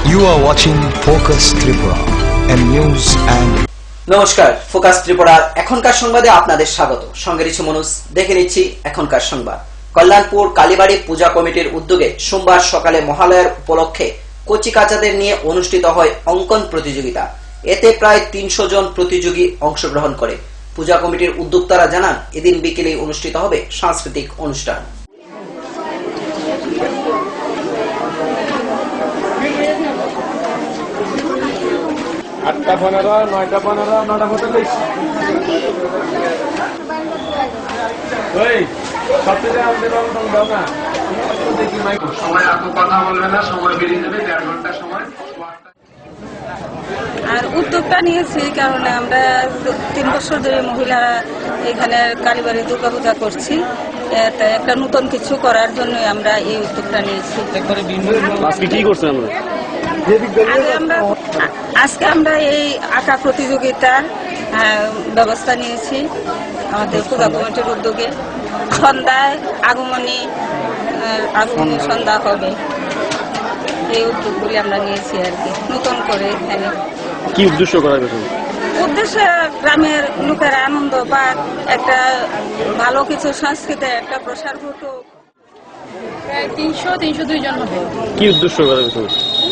You are watching Focus Tripura and News and নমস্কার, focus ত্রিপুরার এখনকার সংবাদে আপনাদের স্বাগত। সঙ্গে রয়েছে মনোজ। দেখে নিচ্ছি এখনকার সংবাদ। কল্যাণপুর কালীবাড়ি পূজা কমিটির উদ্যোগে সোমবার সকালে মহালয়ার উপলক্ষে কচিকাচাদের নিয়ে অনুষ্ঠিত হয় অঙ্কন প্রতিযোগিতা। এতে প্রায় ৩০০ জন প্রতিযোগী অংশগ্রহণ করে। পূজা কমিটির উদ্যোক্তারা জানান, এদিন বিকেলে অনুষ্ঠিত হবে সাংস্কৃতিক অনুষ্ঠান। আটটা 15, 9টা 15, 9টা 45। সবচেয়ে আমাদের রং দাও না, সময় এত কথা বলবে না, সময় বেরিয়ে যাবে, 1.5 ঘন্টা সময়। আর উদ্যোগটা নিয়েছি কারণ আমরা 3 বছর ধরে মহিলারা এখানে কালীবাড়ি দুর্গাপূজা করছি। একটা নতুন কিছু করার জন্য আমরা এই উদ্যোগটা নিয়েছি। আজকে আমরা এই আঁকা প্রতিযোগিতার ব্যবস্থা নিয়েছি আমাদের পূজা কমিটির উদ্যোগে। সন্ধ্যায় আগমনী সন্ধ্যা হবে, এই উদ্যোগগুলি আমরা নিয়েছি আর কি নতুন করে। এখানে কি উদ্দেশ্য করা গেছে? উদ্দেশ্যে গ্রামের লোকেরা আনন্দ বা একটা ভালো কিছু সংস্কৃতির একটা প্রসার ঘটুক। প্রায় 302 জন হবে। কি উদ্দেশ্য করা গেছে?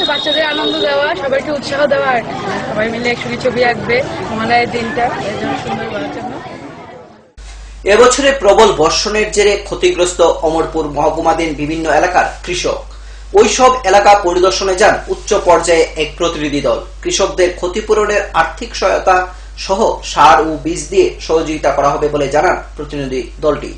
বাচ্চাদের আনন্দ দেওয়া, সবাইকে উৎসাহ দেওয়া, সবাই মিলে একসঙ্গে ছবি আঁকবে মহালয়ার দিনটা এর জন্য সুন্দর করার জন্য। এবছরে প্রবল বর্ষণের জেরে ক্ষতিগ্রস্ত অমরপুর মহকুমাধীন বিভিন্ন এলাকার কৃষক। ওইসব এলাকা পরিদর্শনে যান উচ্চ পর্যায়ে এক প্রতিনিধি দল। কৃষকদের ক্ষতিপূরণের আর্থিক সহায়তা সহ সার ও বীজ দিয়ে সহযোগিতা করা হবে বলে জানান প্রতিনিধি দলটি।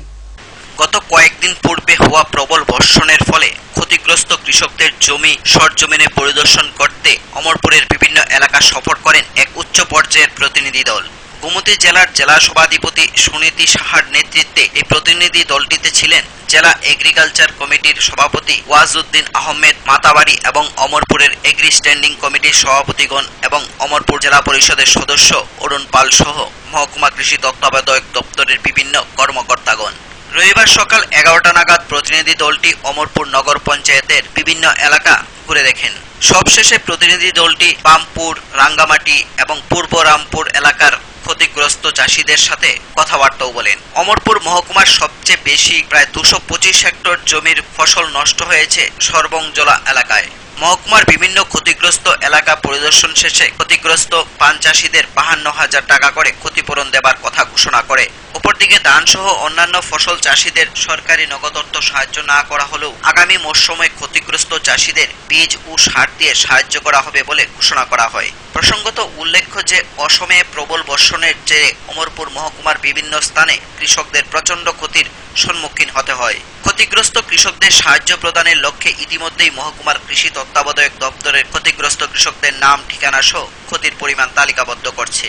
গত কয়েকদিন পূর্বে হওয়া প্রবল বর্ষণের ফলে ক্ষতিগ্রস্ত কৃষকদের জমি সরজমিনে পরিদর্শন করতে অমরপুরের বিভিন্ন এলাকা সফর করেন এক উচ্চ পর্যায়ের প্রতিনিধি দল। গোমতী জেলার জেলা সভাধিপতি সুনীতি সাহার নেতৃত্বে এই প্রতিনিধি দলটিতে ছিলেন জেলা এগ্রিকালচার কমিটির সভাপতি ওয়াজউদ্দিন আহমেদ মাতাবাড়ি এবং অমরপুরের এগ্রি স্ট্যান্ডিং কমিটির সভাপতিগণ এবং অমরপুর জেলা পরিষদের সদস্য অরুণ পাল সহ মহকুমা কৃষি তত্ত্বাবধায়ক দপ্তরের বিভিন্ন কর্মকর্তাগণ। রবিবার সকাল 11টা নাগাদ প্রতিনিধি দলটি অমরপুর নগর পঞ্চায়েতের বিভিন্ন এলাকা ঘুরে দেখেন। সবশেষে প্রতিনিধি দলটি বামপুর, রাঙ্গামাটি এবং পূর্ব রামপুর এলাকার ক্ষতিগ্রস্ত চাষীদের সাথে কথাবার্তাও বলেন। অমরপুর মহকুমার সবচেয়ে বেশি প্রায় 225 হেক্টর জমির ফসল নষ্ট হয়েছে সর্বংজলা এলাকায়। মহকুমার বিভিন্ন ক্ষতিগ্রস্ত এলাকা পরিদর্শন শেষে ক্ষতিগ্রস্ত পান চাষীদের 52,000 টাকা করে ক্ষতিপূরণ দেবার কথা ঘোষণা করে। অপরদিকে ধান সহ অন্যান্য ফসল চাষীদের সরকারি নগদ অর্থ সাহায্য না করা হলেও আগামী মৌসুমে ক্ষতিগ্রস্ত চাষীদের বীজ ও সার দিয়ে সাহায্য করা হবে বলে ঘোষণা করা হয়। প্রসঙ্গত উল্লেখ্য যে অসমে প্রবল বর্ষণের জেরে অমরপুর মহকুমার বিভিন্ন স্থানে কৃষকদের প্রচন্ড ক্ষতির সম্মুখীন হতে হয়। ক্ষতিগ্রস্ত কৃষকদের সাহায্য প্রদানের লক্ষ্যে ইতিমধ্যেই মহকুমার কৃষি তত্ত্বাবধায়ক দপ্তরের ক্ষতিগ্রস্ত কৃষকদের নাম, ঠিকানা সহ ক্ষতির পরিমাণ তালিকাবদ্ধ করছে।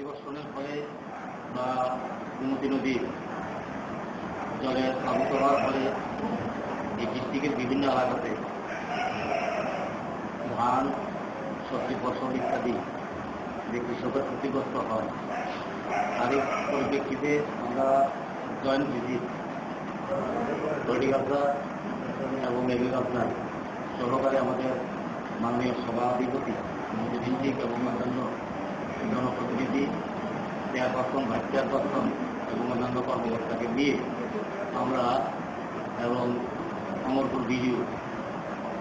বর্ষণের ফলে বা গোমতী নদীর জলে প্লাবিত হওয়ার ফলে এই ডিস্ট্রিক্টের বিভিন্ন এলাকাতে ধান, সবজি ফসল ইত্যাদি যে কৃষকের ক্ষতিগ্রস্ত হয়, তারই পরিপ্রেক্ষিতে আমরা জয়েন্ট ভিজিট হর্টিকালচার এবং এগ্রিকালচার সহকারে আমাদের মাননীয় সভাধিপতি ডিস্ট্রিক্ট এবং অন্যান্য জনপ্রতিনিধি, চেয়ারপারসন, ভাইস চেয়ারপারসন এবং অন্যান্য কর্মকর্তাকে নিয়ে আমরা এবং অমরপুর বিডিও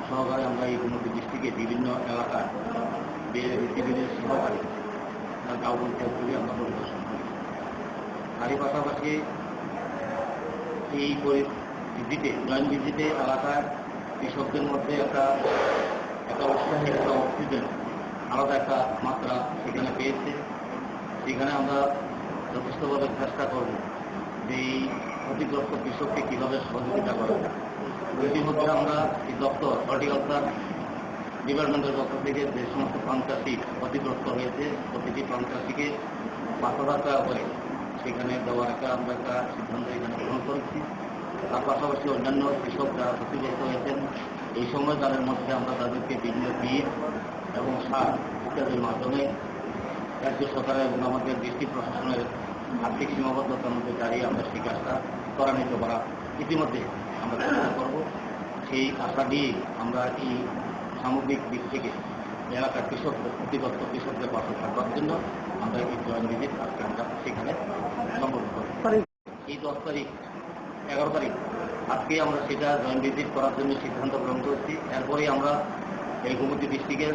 সহকারে আমরা এই গোমতী ডিস্ট্রিক্টে বিভিন্ন এলাকায় বিএসিবিদের সহকারে গাঁও পঞ্চায়েতগুলি আমরা পরিদর্শন করি। তারই পাশাপাশি এই ভিজিটে জয়েন্ট ভিজিটে এলাকার কৃষকদের মধ্যে একটা উৎসাহী, একটা অক্সিজেন, আলাদা একটা মাত্রা সেখানে পেয়েছে। সেখানে আমরা যথেষ্টভাবে চেষ্টা করব যে এই ক্ষতিগ্রস্ত কৃষককে কীভাবে সহযোগিতা করা যায়। ইতিমধ্যে আমরা এই দপ্তর হর্টিকালচার ডিপার্টমেন্টের পক্ষ থেকে যে সমস্ত পান চাষি ক্ষতিগ্রস্ত হয়েছে প্রতিটি পান চাষিকে 5,000 টাকা করে সেখানে দেওয়ার আমরা একটা সিদ্ধান্ত এখানে গ্রহণ করেছি। তার পাশাপাশি অন্যান্য কৃষক যারা ক্ষতিগ্রস্ত হয়েছেন এই সময় তাদের মধ্যে আমরা তাদেরকে বিভিন্ন বীজ এবং সার ইত্যাদির মাধ্যমে রাজ্য সরকার এবং আমাদের ডিস্ট্রিক্ট প্রশাসনের আর্থিক সীমাবদ্ধতার মধ্যে দাঁড়িয়ে আমরা সেই কাজটা ত্বরান্বিত করা ইতিমধ্যে আমরা চেষ্টা করব। সেই আশা দিয়ে আমরা এই সামগ্রিক দিক থেকে এলাকার কৃষকদের ক্ষতিগ্রস্ত কৃষকদের পাশে থাকবার জন্য আমরা এই জয়েন্ট ভিজিট আজকে আমরা সেখানে সম্পন্ন করি। এই 10 তারিখ 11 তারিখ আজকে আমরা সেটা জয়েন্ট ভিজিট করার জন্য সিদ্ধান্ত গ্রহণ করেছি। এরপরেই আমরা এই গোমতী ডিস্ট্রিক্টের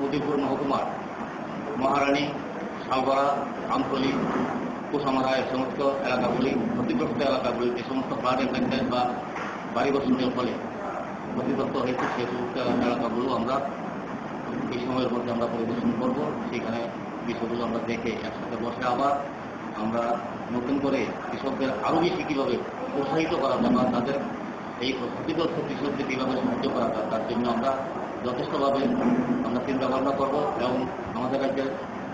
মদিপুর মহকুমার মহারানী, শালগড়া, আমতলী, কুসামারা এই সমস্ত এলাকাগুলি, ক্ষতিগ্রস্ত এলাকাগুলি, যে সমস্ত ফ্লাড ইনফেক্টেড বা বাড়ি বসন্তের ফলে ক্ষতিগ্রস্ত হয়েছে সেই সমস্ত এলাকাগুলো আমরা এই সময়ের মধ্যে আমরা পরিদর্শন করব। সেখানে বিষয়গুলো আমরা দেখে একসাথে বসে আবার আমরা নতুন করে কৃষকদের আরও বেশি কীভাবে উৎসাহিত করা যায় বা তাদের এই ক্ষতিগ্রস্ত কৃষকদের কীভাবে সাহায্য করা যায় তার জন্য আমরা যথেষ্টভাবে আমরা চিন্তা ভাবনা করবো এবং আমাদের রাজ্যের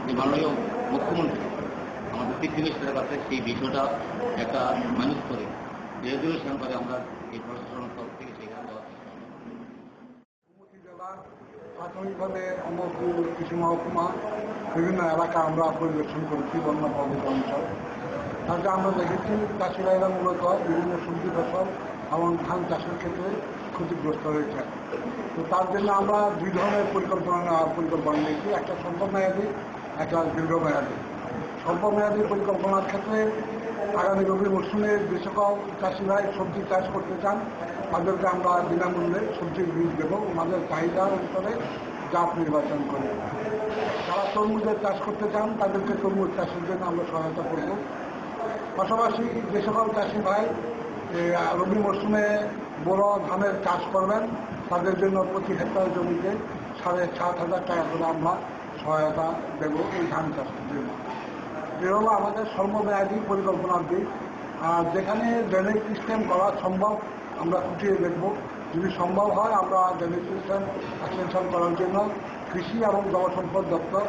যে মাননীয় মুখ্যমন্ত্রী আমাদের চিফ মিনিস্টারের কাছে সেই বিষয়টা একটা ম্যানেজ করে রেজুলেশন করে আমরা এই প্রশাসনের তরফ থেকে সেখানে দেওয়া প্রাথমিকভাবে অমরপুর কৃষি মহকুমা বিভিন্ন এলাকা আমরা পরিদর্শন করেছি, বন্যা প্রভাবিত অঞ্চল। তাতে আমরা দেখেছি চাষিরাইরা মূলত বিভিন্ন সবজি ফসল এবং ধান চাষের ক্ষেত্রে ক্ষতিগ্রস্ত হয়েছে। তো তার জন্য আমরা 2 ধরনের পরিকল্পনা নিয়েছি, একটা স্বল্পমেয়াদী, একটা দীর্ঘমেয়াদী। স্বল্পমেয়াদী পরিকল্পনার ক্ষেত্রে আগামী রবি মৌসুমে যে সকল চাষিরাই সবজি চাষ করতে চান তাদেরকে আমরা বিনামূল্যে সবজির বীজ দেবো, আমাদের চাহিদা অনুসারে জাত নির্বাচন করে। যারা তরমুজের চাষ করতে চান তাদেরকে তরমুজ চাষের জন্য আমরা সহায়তা করব। পাশাপাশি যে সকল চাষি ভাই রবি মৌসুমে বড় ধানের চাষ করবেন তাদের জন্য প্রতি হেক্টর জমিতে 7,500 টাকা করে আমরা সহায়তা দেব এই ধান চাষের জন্য। এ হলো আমাদের স্বল্পমেয়াদী পরিকল্পনার দিক। আর যেখানে ড্রেনেজ সিস্টেম করা সম্ভব আমরা খুঁটিয়ে দেখব। যদি সম্ভব হয় আমরা ড্রেনেজ সিস্টেম এক্সটেনশন করার জন্য কৃষি এবং জলসম্পদ দপ্তর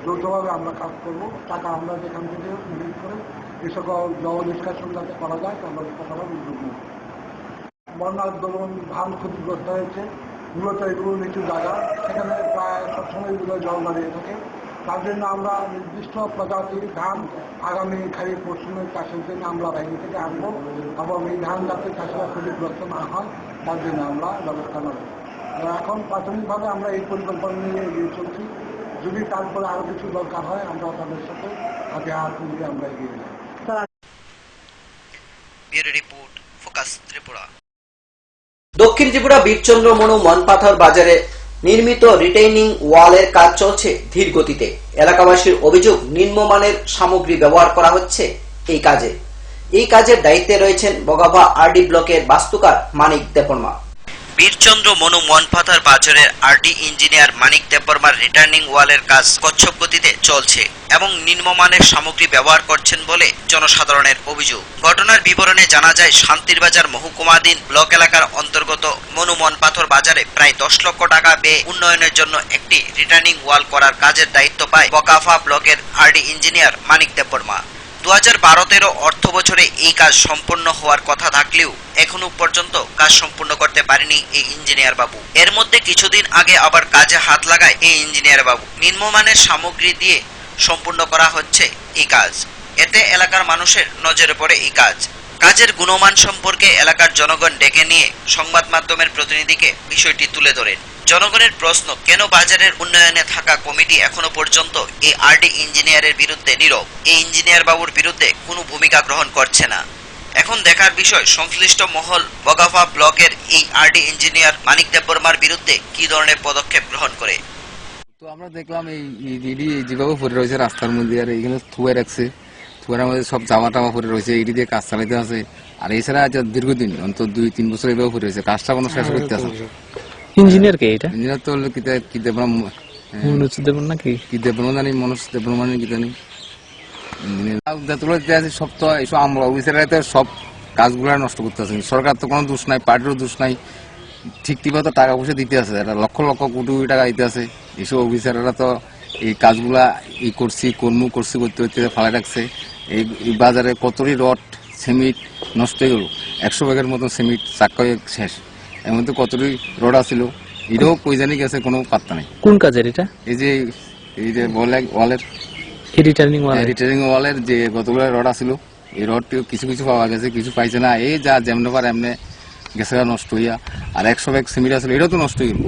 যৌথভাবে আমরা কাজ করব। টাকা আমরা যেখান থেকে ইনভেস্ট করে এই সকল জল নিষ্কাশন যাতে করা যায় আমরা করার উদ্যোগ নেব। বন্যার দরুন ধান ক্ষতিগ্রস্ত হয়েছে, মূলত এগুলো নিচু জায়গা, সেখানে প্রায় সবসময় এগুলো জল দাঁড়িয়ে থাকে। তার জন্য আমরা নির্দিষ্ট প্রজাতির ধান আগামী খারিফ মৌসুমের চাষের জন্য আমরা বাইরে থেকে আনবো এবং এই ধান যাতে চাষিরা ক্ষতিগ্রস্ত না হয় তার জন্য আমরা ব্যবস্থা নেব। এখন প্রাথমিকভাবে আমরা এই পরিকল্পনা নিয়ে এগিয়ে চলছি। যদি তারপরে আরও কিছু দরকার হয় আমরা তাদের সাথে হাতে হাত মিলিয়ে আমরা এগিয়ে যাই। Report focus Tripura. দক্ষিণ ত্রিপুরা বীরচন্দ্র মনু মনপাথর বাজারে নির্মিত রিটেইনিং ওয়ালের কাজ চলছে ধীর গতিতে। এলাকাবাসীর অভিযোগ নিম্নমানের সামগ্রী ব্যবহার করা হচ্ছে এই কাজের দায়িত্বে রয়েছেন বগাভা আরডি ব্লকের বাস্তুকার মানিক দেববর্মা। বীরচন্দ্র মনু মনপাথর বাজারের আরডি ইঞ্জিনিয়ার মানিক দেববর্মার রিটার্নিং ওয়ালের কাজ কচ্ছপ গতিতে চলছে এবং নিম্নমানের সামগ্রী ব্যবহার করছেন বলে জনসাধারণের অভিযোগ। ঘটনার বিবরণে জানা যায় শান্তিরবাজার মহকুমাধীন ব্লক এলাকার অন্তর্গত মনু মনপাথর বাজারে প্রায় 10 লক্ষ টাকা ব্যয়ে উন্নয়নের জন্য একটি রিটার্নিং ওয়াল করার কাজের দায়িত্ব পায় বগাভা ব্লকের আরডি ইঞ্জিনিয়ার মানিক দেববর্মা। 2012-13 অর্থ বছরে এই কাজ সম্পন্ন হওয়ার কথা থাকলেও এখনো পর্যন্ত কাজ সম্পূর্ণ করতে পারেনি এই ইঞ্জিনিয়ার বাবু। এর মধ্যে কিছুদিন আগে আবার কাজে হাত লাগায় এই ইঞ্জিনিয়ার বাবু। নিম্নমানের সামগ্রী দিয়ে সম্পূর্ণ করা হচ্ছে এই কাজ। এতে এলাকার মানুষের নজরে পড়ে এই কাজের গুণমান সম্পর্কে এলাকার জনগণ ডেকে নিয়ে সংবাদ মাধ্যমের প্রতিনিধিকে বিষয়টি তুলে ধরেন। জনগণের প্রশ্ন, কেন বাজারের উন্নয়নে থাকা কমিটি এখনো পর্যন্ত এই আরডি ইঞ্জিনিয়ারের বিরুদ্ধে নীরব? এই ইঞ্জিনিয়ার বাবুর বিরুদ্ধে কোনো ভূমিকা গ্রহণ করছে না। এখন দেখার বিষয় সংশ্লিষ্ট মহল বগাভা ব্লকের এই আরডি ইঞ্জিনিয়ার মানিক দেববর্মার বিরুদ্ধে কি ধরনের পদক্ষেপ গ্রহণ করে। তো আমরা দেখলাম এই যেভাবে পড়ে রয়েছে রাস্তার মধ্যে, আর এইখানে থুয়ে রাখছে, থুয়ার মধ্যে সব জামা টামা পড়ে রয়েছে, এইটি দিয়ে কাজ চালাইতে আছে। আর এছাড়া দীর্ঘদিন অন্তত 2-3 বছর এভাবে পড়ে রয়েছে, কাজটা কোনো শেষ করতে আছে। ইঞ্জিনিয়ার কে এটা? ইঞ্জিনিয়ার তো হলো কি দেববর্মা নাকি কি দেববর্মা জানি, মনোজ দেববর্মা কি জানি। ইঞ্জিনিয়ার সব তো এইসব আমরা অফিসাররা তো সব কাজগুলো নষ্ট করতে আছে। সরকার তো কোনো দোষ নাই, পার্টিরও দোষ নাই, ঠিকঠাক তো টাকা পয়সা দিতে আছে, এটা লক্ষ লক্ষ কোটি কোটি টাকা দিতে আছে। এইসব অফিসাররা তো এই কাজগুলা করতে ফালাই রাখছে। এই বাজারে কতটি রড সিমেন্ট নষ্ট হয়ে গেল, 100 ব্যাগের মতো সিমেন্ট চাক্কা শেষ। এর মধ্যে কতটি রড আসছিল, এটাও কই জানি গেছে, কোনো পাত্তা নেই। কোন কাজের এটা? এই যে ওয়ালের রিটার্নিং ওয়ালের যে কতগুলো রড আসছিল, এই রড কিছু পাওয়া গেছে, কিছু পাইছে না। এই যা যেমন পারে এমনি গেছে নষ্ট হইয়া, আর 100 ব্যাগ সিমেন্ট আছে এটাও তো নষ্ট হয়ে গেল,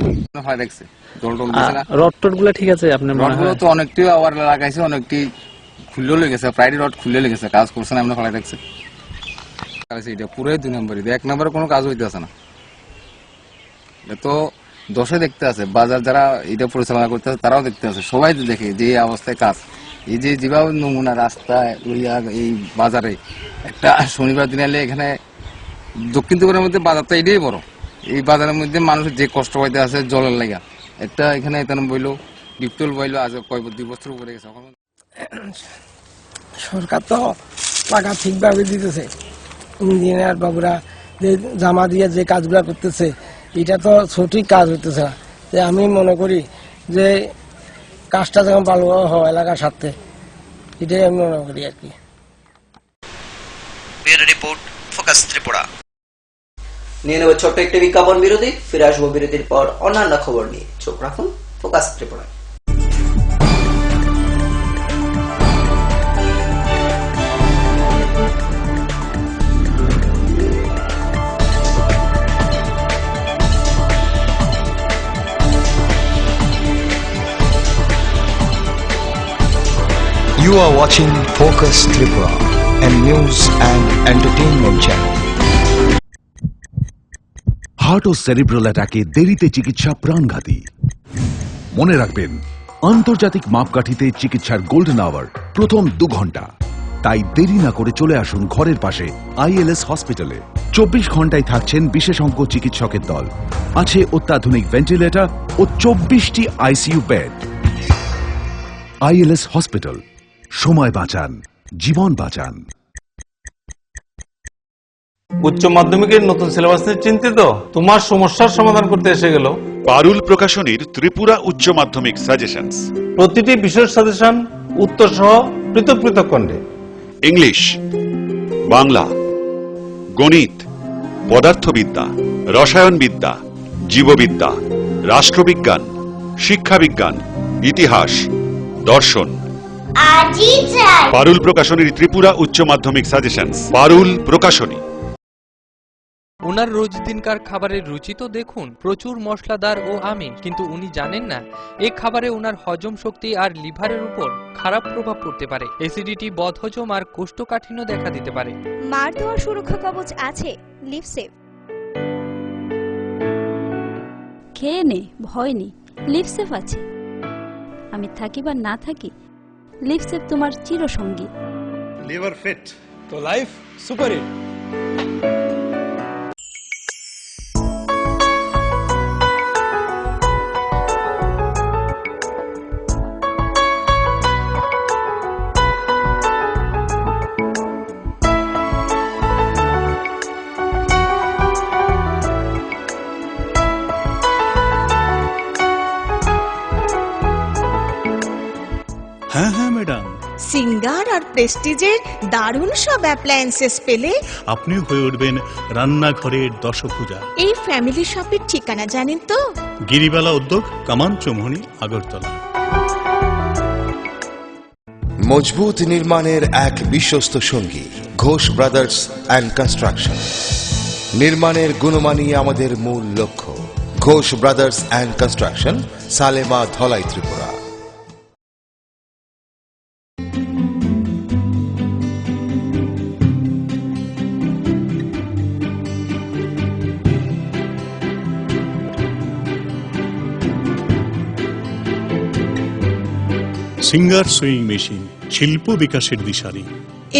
ফেলা রাখছে জল টল দিছে না। রড টড গুলা ঠিক আছে আপনার মনে রডগুলো হয়? তো অনেকটি আবার লাগাইছে, অনেকটি খুললেও লেগেছে, প্রায় রড খুললে লেগেছে, কাজ করছে না, এমনি ফেলা রাখছে। এটা পুরোই 2 নম্বরই, 1 নম্বরে কোনো কাজ হইতেছে না। এটা তো দশে দেখতে আছে, বাজার যারা এটা পরিচালনা করতে আছে তারাও দেখতে আছে, সবাই তো দেখে যে এই অবস্থায় কাজ। এই যে যেভাবে নমুনা রাস্তায় এই বাজারে একটা শনিবার দিন এলে এখানে দক্ষিণ ত্রিপুরার মধ্যে বাজারটা এটাই বড়, এই বাজারের মধ্যে মানুষের যে কষ্ট পাইতে আছে জলের লাগা, একটা এখানে বইলো ডিপটল বইলো আজ 2 বছর উপরে গেছে। সরকার তো টাকা ঠিকভাবে দিতেছে, ইঞ্জিনিয়ার বাবুরা যে জামা দিয়ে যে কাজগুলো করতেছে এটা তো সঠিক কাজ হইতেছে না। আমি মনে করি যে কাজটা যেমন ভালো হয় এলাকার সাথে, এটাই আমি মনে করি আর কি। Report focus Tripura. নিয়ে নেব ছোট্ট একটি বিজ্ঞাপন বিরতি, ফিরে আসবো বিরতির পর অন্যান্য খবর নিয়ে। চোখ রাখুন focus Tripura. You are watching Focus Tripura, a news and entertainment channel. Heart ও সেরিব্রাল অ্যাটাকে দেরিতে চিকিৎসা প্রাণঘাতী। মনে রাখবেন, আন্তর্জাতিক মাপকাঠিতে চিকিৎসার গোল্ডেন আওয়ার প্রথম 2 ঘন্টা। তাই দেরি না করে চলে আসুন ঘরের পাশে ILS হসপিটালে। 24 ঘন্টায় থাকছেন বিশেষজ্ঞ চিকিৎসকের দল, আছে অত্যাধুনিক ভেন্টিলেটর ও 24টি ICU বেড। ILS হসপিটাল, সময় বাঁচান, জীবন বাঁচান। উচ্চ মাধ্যমিকের নতুন সিলেবাস নিয়ে চিন্তিত? তোমার সমস্যার সমাধান করতে এসে গেল পারুল প্রকাশনীর ত্রিপুরা উচ্চ মাধ্যমিক সাজেশনস। প্রতিটি বিশেষ সাজেশন উত্তর সহ পৃথক পৃথক খণ্ডে। ইংলিশ, বাংলা, গণিত, পদার্থবিদ্যা, রসায়নবিদ্যা, জীববিদ্যা, রাষ্ট্রবিজ্ঞান, শিক্ষাবিজ্ঞান, ইতিহাস, দর্শন। পারুল প্রকাশনীর ত্রিপুরা উচ্চ মাধ্যমিক সাজেশনস। পারুল প্রকাশনী। ওনার রোজ দিনকার খাবারের রুচি তো দেখুন, প্রচুর মশলাদার ও আমিষ, কিন্তু উনি জানেন না এই খাবারে ওনার হজম শক্তি আর লিভারের উপর খারাপ প্রভাব পড়তে পারে। অ্যাসিডিটি, বদহজম আর কোষ্ঠকাঠিন্য দেখা দিতে পারে। মার দেওয়ার সুরক্ষা কবচ আছে লিভসেভ। খেয়ে নে, ভয় নেই, লিভসেভ আছে। আমি থাকি বা না থাকি, লিভসেভ তোমার চিরসঙ্গী। লিভার ফিট তো লাইফ সুপার হিট। হ্যাঁ হ্যাঁ ম্যাডাম, সিঙ্গার আর প্রেস্টিজের দারুণ সব অ্যাপ্লায়েন্সেস পেলে আপনি হয়ে উঠবেন রান্নাঘরের দশভুজা। এই ফ্যামিলি শপের ঠিকানা জানেন তো? গিরিবালা উদ্যোগ, কামান চৌমুহনী, আগরতলা। মজবুত নির্মাণের এক বিশ্বস্ত সঙ্গী ঘোষ ব্রাদার্স অ্যান্ড কনস্ট্রাকশন। নির্মাণের গুণমানই আমাদের মূল লক্ষ্য। Ghosh brothers and construction, Salema, Dhalai, Tripura. Singer sewing machine, শিল্প বিকাশের দিশারি।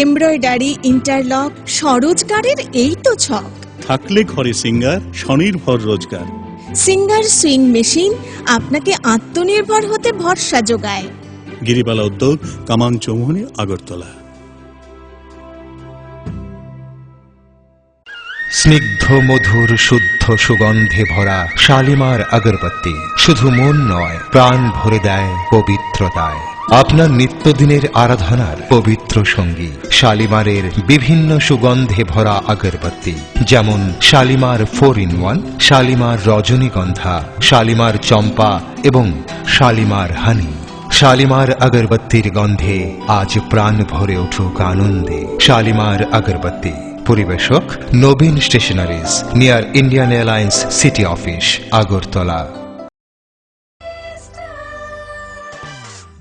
এমব্রয়ডারি, ইন্টারলক, স্বরোজগারের এই তো ছক। থাকলে ঘরে সিঙ্গার, স্বনির্ভর রোজগার। সিঙ্গার সুইং মেশিন আপনাকে আত্মনির্ভর হতে ভরসা যোগায়। গিরিবালা উদ্যোগ, কামান চৌমুহনী, আগরতলা। স্নিগ্ধ মধুর শুদ্ধ সুগন্ধে ভরা শালিমার আগরবাতি শুধু মন নয়, প্রাণ ভরে দেয় পবিত্রতায়। আপনার নিত্যদিনের আরাধনার পবিত্র সঙ্গী শালিমারের বিভিন্ন সুগন্ধে ভরা আগরবাতি, যেমন শালিমার 4-in-1, শালিমার রজনীগন্ধা, শালিমার চম্পা এবং শালিমার হানি। শালিমার আগরবাতির গন্ধে আজ প্রাণ ভরে উঠুক আনন্দে। শালিমার আগরবাতি, পরিবেশক Nabin stationeries, near Indian Airlines city office, Agartala.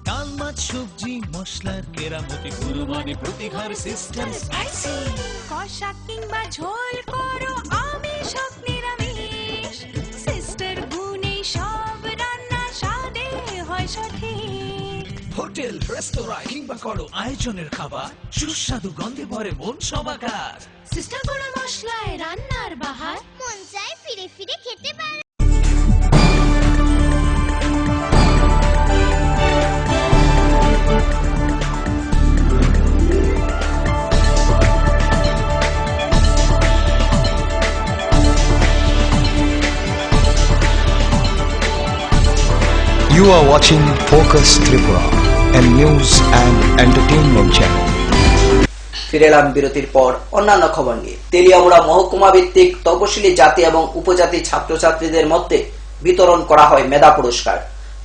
ডাল মাছ সবজি মশলার কেরামতি কুরবানি প্রতিঘার সিস্টেম স্পাইসি কষা কিংবা ঝোল করো আমিষ হোক নিরামিষ সিস্টার গুণে সব রান্না স্বাদে হয় সঠিক। হোটেল রেস্তোরাঁ কিংবা করো আয়োজনের খাবার সুস্বাদু গন্ধে ভরে মন সবাকার। সিস্টার গুঁড়ো মশলায় রান্নার বাহার মন চায় ফিরে ফিরে খেতে পারে। You are watching Focus Tripura, a news and entertainment channel. ফিরে এলাম বিরতির পর অন্যান্য খবর নিয়ে। তেলিয়ামুড়া মহকুমা ভিত্তিক তপশিলি জাতি এবং উপজাতি ছাত্রছাত্রীদের মধ্যে বিতরণ করা হয় মেধা পুরস্কার।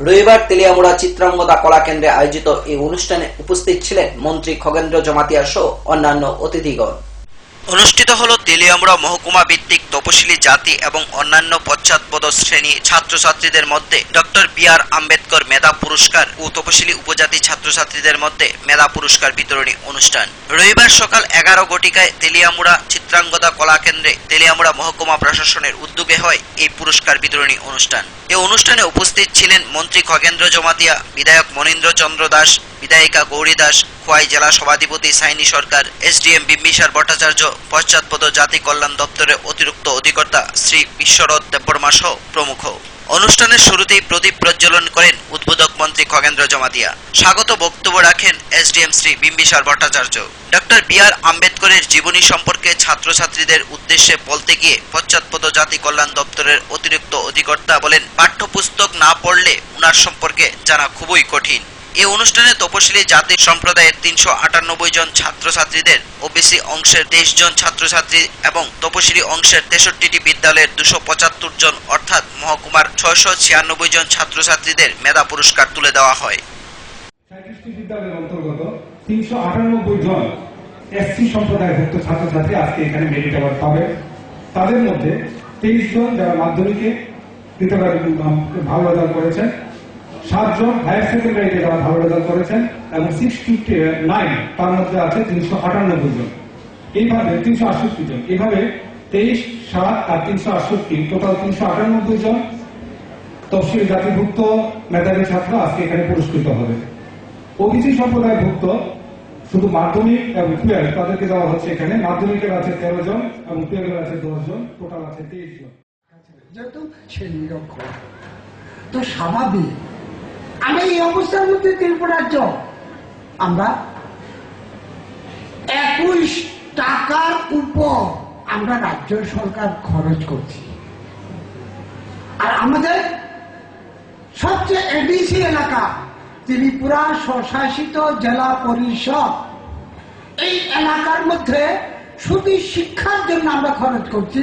রবিবার তেলিয়ামুড়া চিত্রাঙ্গদা কলা কেন্দ্রে আয়োজিত এই অনুষ্ঠানে উপস্থিত ছিলেন মন্ত্রী খগেন্দ্র জমাতিয়া সহ অন্যান্য অতিথিগণ। অনুষ্ঠিত হল তেলিয়ামুড়া মহকুমা ভিত্তিক তপশিলি জাতি এবং অন্যান্য পশ্চাৎপদ শ্রেণী ছাত্রছাত্রীদের মধ্যে ডক্টর বি.আর. আম্বেদকর মেধা পুরস্কার ও তপশিলি উপজাতি ছাত্রছাত্রীদের মধ্যে মেধা পুরস্কার বিতরণী অনুষ্ঠান। রবিবার সকাল 11 ঘটিকায় তেলিয়ামুড়া চিত্রাঙ্গদা কলা কেন্দ্রে তেলিয়ামুড়া মহকুমা প্রশাসনের উদ্যোগে হয় এই পুরস্কার বিতরণী অনুষ্ঠান। এই অনুষ্ঠানে উপস্থিত ছিলেন মন্ত্রী খগেন্দ্র জমাতিয়া, বিধায়ক মনীন্দ্র চন্দ্র দাস, বিধায়িকা গৌরী দাস, খোয়াই জেলা সভাধিপতি সাইনি সরকার, এসডিএম বিম্বিসার ভট্টাচার্য, পশ্চাৎপদ জাতি কল্যাণ দপ্তরের অতিরিক্ত অধিকর্তা শ্রী বিশ্বরথ দেববর্মা সহ প্রমুখ। অনুষ্ঠানের শুরুতেই প্রদীপ প্রজ্বলন করেন উদ্বোধক মন্ত্রী খগেন্দ্র জমাতিয়া। স্বাগত বক্তব্য রাখেন SDM Shri Bimbisara Bhattacharya. Doctor B.R.. আম্বেদকরের জীবনী সম্পর্কে ছাত্রছাত্রীদের উদ্দেশ্যে বলতে গিয়ে পশ্চাৎপদ জাতি কল্যাণ দপ্তরের অতিরিক্ত অধিকর্তা বলেন, পাঠ্যপুস্তক না পড়লে উনার সম্পর্কে জানা খুবই কঠিন। এই অনুষ্ঠানে তপশিলি জাতি সম্প্রদায়ের 398 জন ছাত্রছাত্রীদের, ওবিসি অংশের 23 জন ছাত্রছাত্রী এবং তপশিলি অংশের 63টি বিদ্যালয়ের 275 জন অর্থাৎ মহকুমার 696 জন ছাত্রছাত্রীদের মেধা পুরস্কার তুলে দেওয়া হয়। 37টি বিদ্যালয়ের অন্তর্গত 398 জন এসসি সম্প্রদায়ভুক্ত ছাত্রছাত্রী আজকে এখানে মেরিট অ্যাওয়ার্ড পাবে। তাদের মধ্যে 23 জন যারা মাধ্যমিকে ভালো রেজাল্ট করেছেন, 7 জন হায়ার সেকেন্ডারিতে যারা ভালো রেজাল্ট করেছেন এবং 629 তার মধ্যে আছে 398 জন, এইভাবে 368 জন, এইভাবে 23, 7 আর 368 টোটাল 398 জন তফসিলি জাতিভুক্ত মেধাবী ছাত্র আজকে এখানে পুরস্কৃত হবে। ওবিসি সম্প্রদায়ভুক্ত শুধু মাধ্যমিক এবং 12 তাদেরকে দেওয়া হচ্ছে এখানে। মাধ্যমিকের আছে 13 জন এবং 12 আছে 10 জন, টোটাল আছে 23 জন। যেহেতু সে নিরক্ষর তো স্বাভাবিক আমি এই অবস্থার মধ্যে ত্রিপুরা রাজ্য আমরা 21 টাকার উপর আমরা রাজ্য সরকার খরচ করছি। আর আমাদের সবচেয়ে এডিসি এলাকা ত্রিপুরা স্বশাসিত জেলা পরিষদ, এই এলাকার মধ্যে শুধু শিক্ষার জন্য আমরা খরচ করছি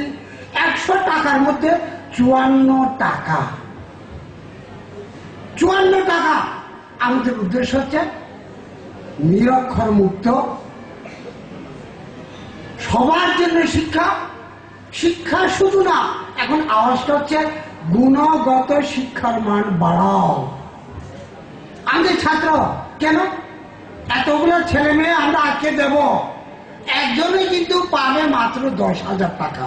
100 টাকার মধ্যে 54 টাকা। 54 টাকা। আমাদের উদ্দেশ্য হচ্ছে নিরক্ষর মুক্ত সবার জন্য শিক্ষা। শিক্ষা শুধু না, এখন আওয়াজটা হচ্ছে গুণগত শিক্ষার মান বাড়াও। আমাদের ছাত্র কেন এতগুলো ছেলে মেয়ে আমরা আজকে দেব, একজনে কিন্তু পাবে মাত্র 10,000 টাকা,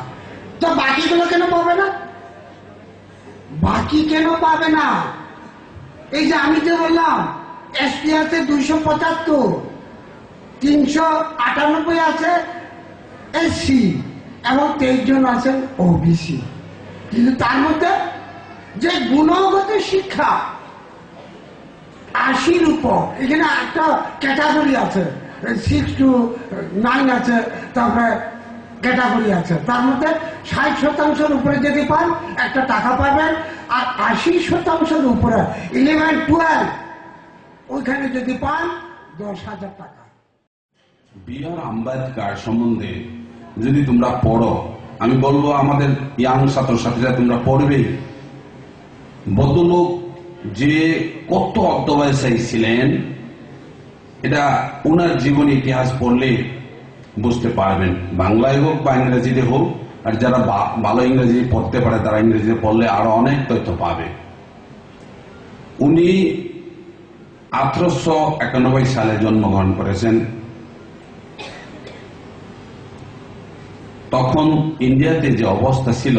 তো বাকিগুলো কেন পাবে না? বাকি কেন পাবে না? এই যে আমি যে বললাম এসপি আছে 275, 398 আছে এসসি এবং 23 জন আছেন ওবিসি, কিন্তু তার মধ্যে যে গুণগত শিক্ষা 80-র উপর, এখানে একটা ক্যাটাগরি আছে 6 to 9 আছে, তারপরে ক্যাটাগরি আছে, তার মধ্যে 60% উপরে যদি পান একটা টাকা পাবেন, আর 80% উপরে 11-12 ওইখানে যদি পান 10,000 টাকা। বি.আর. আম্বেদকর সম্বন্ধে যদি তোমরা পড়ো, আমি বলবো আমাদের ইয়াং ছাত্রছাত্রীরা তোমরা পড়বে। ভদ্রলোক যে কত অধ্যবসায়ী ছিলেন, এটা ওনার জীবনী ইতিহাস পড়লে বুঝতে পারবেন, বাংলায় হোক বা ইংরেজিতে হোক। আর যারা ভালো ইংরেজি পড়তে পারে তারা ইংরেজিতে পড়লে আরো অনেক তথ্য পাবে। উনি 1891 সালে জন্মগ্রহণ করেছেন। তখন ইন্ডিয়াতে যে অবস্থা ছিল,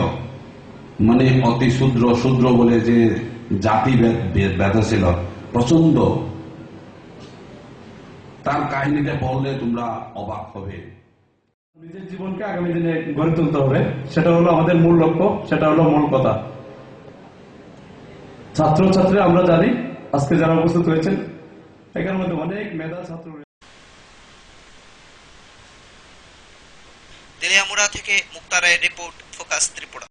মানে অতি শূদ্র বলে যে জাতি ভেদ ছিল প্রচন্ড, তার কাহিনীটা পড়লে তোমরা অবাক হবে। নিজের জীবনকে আগামী দিনে গড়ে তুলতে হবে, সেটা হলো আমাদের মূল লক্ষ্য, সেটা হলো মূল কথা। ছাত্রছাত্রী আমরা জানি আজকে যারা উপস্থিত হয়েছেন এখানের মধ্যে অনেক মেধা ছাত্র। তেলিয়ামুড়া থেকে মুক্তা রায়ের রিপোর্ট, ফোকাস ত্রিপুরা।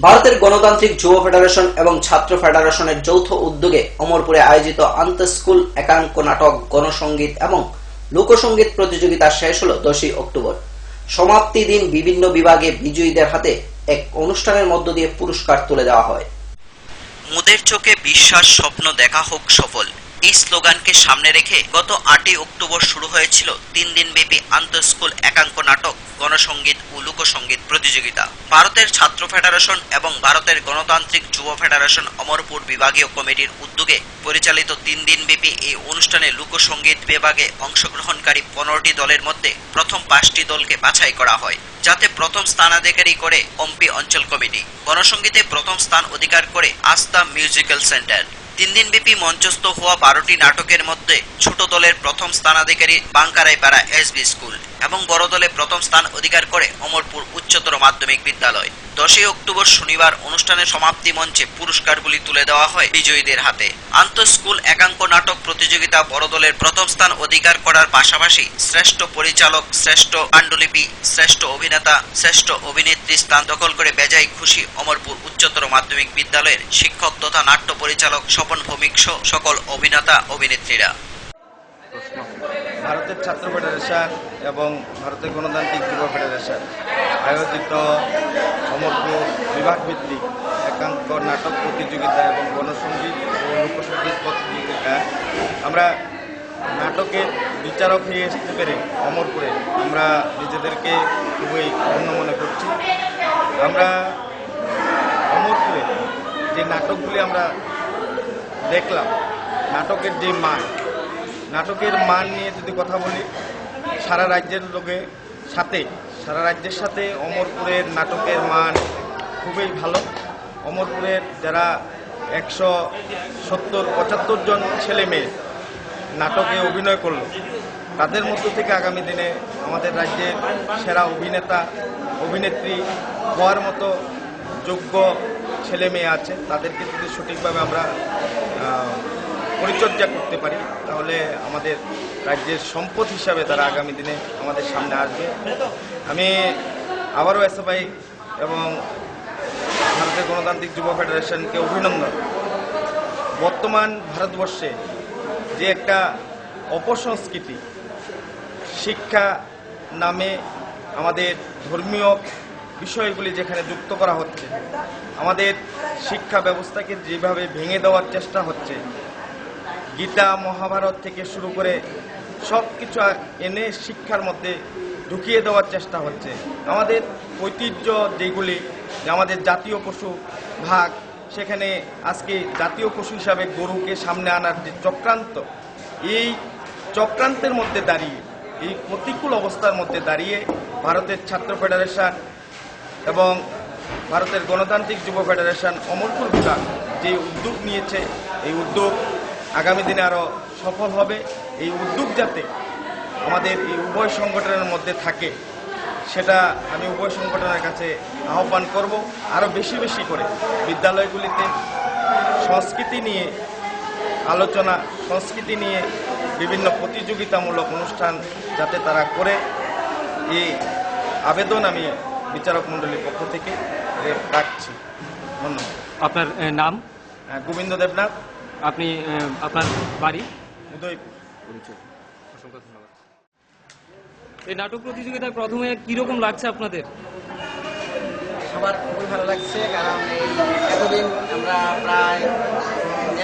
ভারতের গণতান্ত্রিক যুব ফেডারেশন এবং ছাত্র ফেডারেশনের যৌথ উদ্যোগে অমরপুরে আয়োজিত আন্তঃস্কুল একাঙ্ক নাটক, গণসঙ্গীত এবং লোকসঙ্গীত প্রতিযোগিতা শেষ হল 10 অক্টোবর। সমাপ্তি দিন বিভিন্ন বিভাগে বিজয়ীদের হাতে এক অনুষ্ঠানের মধ্য দিয়ে পুরস্কার তুলে দেওয়া হয়। মুদের চোখে বিশ্বাস, স্বপ্ন দেখা হোক সফল, এই স্লোগানকে সামনে রেখে গত 8 অক্টোবর শুরু হয়েছিল 3 দিনব্যাপী আন্তঃস্কুল একাঙ্ক নাটক, গণসঙ্গীত ও লোকসঙ্গীত প্রতিযোগিতা। ভারতের ছাত্র ফেডারেশন এবং ভারতের গণতান্ত্রিক যুব ফেডারেশন অমরপুর বিভাগীয় কমিটির উদ্যোগে পরিচালিত 3 দিনব্যাপী এই অনুষ্ঠানে লোকসঙ্গীত বিভাগে অংশগ্রহণকারী 15টি দলের মধ্যে প্রথম 5টি দলকে বাছাই করা হয়, যাতে প্রথম স্থানাধিকারী করে অম্পি অঞ্চল কমিটি। গণসঙ্গীতে প্রথম স্থান অধিকার করে আস্থা মিউজিক্যাল সেন্টার। 3 দিনব্যাপী মঞ্চস্থ হওয়া 12টি নাটকের মধ্যে ছোট দলের প্রথম স্থানাধিকারী বাঙ্কারাইপাড়া এসবি স্কুল এবং বড় দলে প্রথম স্থান অধিকার করে অমরপুর উচ্চতর মাধ্যমিক বিদ্যালয়। 10 অক্টোবর শনিবার অনুষ্ঠানের সমাপ্তি মঞ্চে পুরস্কারগুলি তুলে দেওয়া হয় বিজয়ীদের হাতে। আন্তঃস্কুল একাঙ্ক নাটক প্রতিযোগিতা বড় দলের প্রথম স্থান অধিকার করার পাশাপাশি শ্রেষ্ঠ পরিচালক, শ্রেষ্ঠ পাণ্ডুলিপি, শ্রেষ্ঠ অভিনেতা, শ্রেষ্ঠ অভিনেত্রী স্থান দখল করে বেজায় খুশি অমরপুর উচ্চতর মাধ্যমিক বিদ্যালয়ের শিক্ষক তথা নাট্য পরিচালক স্বপন ভৌমিক সহ সকল অভিনেতা অভিনেত্রীরা। ভারতের ছাত্র ফেডারেশন এবং ভারতের গণতান্ত্রিক যুব ফেডারেশন আয়োজিত অমরপুর বিভাগ ভিত্তিক একাঙ্ক নাটক প্রতিযোগিতা এবং গণসঙ্গীত ও লোকসঙ্গীত প্রতিযোগিতা আমরা নাটকের বিচারক হয়ে আসতে পেরে অমরপুরে আমরা নিজেদেরকে খুবই ধন্য মনে করছি। আমরা অমরপুরে যে নাটকগুলি আমরা দেখলাম, নাটকের যে মান, নাটকের মান নিয়ে যদি কথা বলি, সারা রাজ্যের সারা রাজ্যের সাথে অমরপুরের নাটকের মান খুবই ভালো। অমরপুরের যারা 170-75 জন ছেলে মেয়ে নাটকে অভিনয় করলো, তাদের মধ্য থেকে আগামী দিনে আমাদের রাজ্যের সেরা অভিনেতা অভিনেত্রী হওয়ার মতো যোগ্য ছেলে মেয়ে আছে। তাদেরকে যদি সঠিকভাবে আমরা পরিচর্যা করতে পারি তাহলে আমাদের রাজ্যের সম্পদ হিসাবে তারা আগামী দিনে আমাদের সামনে আসবে। আমি আবারও এসএফআই এবং ভারতের গণতান্ত্রিক যুব ফেডারেশনকে অভিনন্দন। বর্তমান ভারতবর্ষে যে একটা অপসংস্কৃতি, শিক্ষা নামে আমাদের ধর্মীয় বিষয়গুলি যেখানে যুক্ত করা হচ্ছে, আমাদের শিক্ষা ব্যবস্থাকে যেভাবে ভেঙে দেওয়ার চেষ্টা হচ্ছে, গীতা মহাভারত থেকে শুরু করে সব কিছু এনে শিক্ষার মধ্যে ঢুকিয়ে দেওয়ার চেষ্টা হচ্ছে। আমাদের ঐতিহ্য যেগুলি, আমাদের জাতীয় পশু ভাগ, সেখানে আজকে জাতীয় পশু হিসাবে গরুকে সামনে আনার যে চক্রান্ত, এই চক্রান্তের মধ্যে দাঁড়িয়ে, এই প্রতিকূল অবস্থার মধ্যে দাঁড়িয়ে ভারতের ছাত্র ফেডারেশন এবং ভারতের গণতান্ত্রিক যুব ফেডারেশন অমরপুর বিভাগ যে উদ্যোগ নিয়েছে, এই উদ্যোগ আগামী দিনে আরও সফল হবে। এই উদ্যোগ যাতে আমাদের এই উভয় সংগঠনের মধ্যে থাকে, সেটা আমি উভয় সংগঠনের কাছে আহ্বান করব। আরও বেশি বেশি করে বিদ্যালয়গুলিতে সংস্কৃতি নিয়ে আলোচনা, সংস্কৃতি নিয়ে বিভিন্ন প্রতিযোগিতামূলক অনুষ্ঠান যাতে তারা করে, এই আবেদন আমি বিচারক মণ্ডলীর পক্ষ থেকে রাখছি। ধন্যবাদ। আপনার নাম? গোবিন্দ দেবনাথ। আপনি আপনার বাড়ি? উদয়পুর। অসংখ্য ধন্যবাদ। এই নাটক প্রতিযোগিতায় প্রথমে কিরকম লাগছে আপনাদের? সবার খুবই ভালো লাগছে, কারণ এতদিন আমরা প্রায়